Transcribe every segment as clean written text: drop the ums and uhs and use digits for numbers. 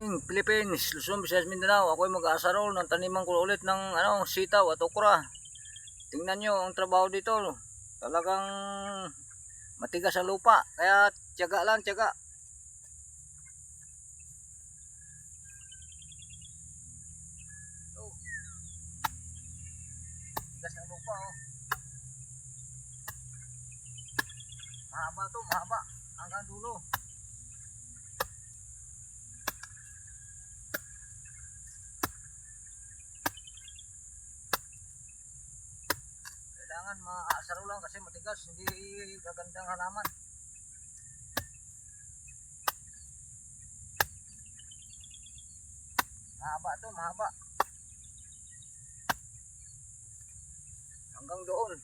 Philippines, Luzon, Visayas, Mindanao. Ako'y mag-aasarol ng taniman ko ulit ng sitaw at okra. Tingnan nyo ang trabaho dito. Talagang matigas ang lupa. Kaya tiyaga lang, tiyaga. Tigas ng lupa, oh. Mahaba to, mahaba. Hanggang dulo. Kailangan maasaro lang kasi matigas, hindi gagandang halaman. Mahaba to, mahaba. Hanggang doon.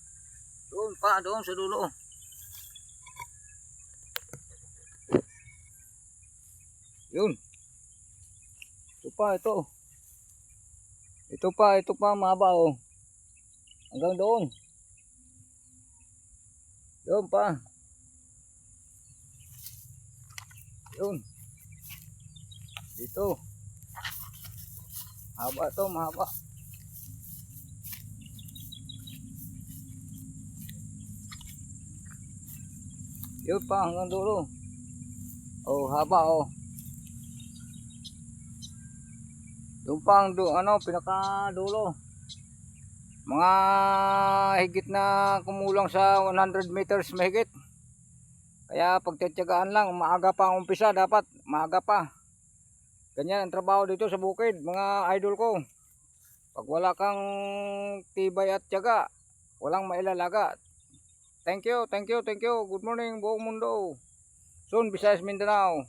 Doon pa, doon sa dulo. Yun. Ito pa, ito. Ito pa, mahaba, oh. Hanggang doon. Doon pa. Yun. Dito. Mahaba to, mahaba. Yun pa, hanggang dulo. Oh, haba, oh. Doon pa ang pinaka dulo. Mga higit na kumulang sa 100 meters mahigit. Kaya pagtitiyagaan lang, maaga pa ang umpisa, dapat maaga pa. Ganyan ang trabaho dito sa bukid, mga idol ko. Pag wala kang tibay at tiyaga, walang mailalaga. Thank you, thank you, thank you. Good morning buong mundo. Soon, Visayas, Mindanao.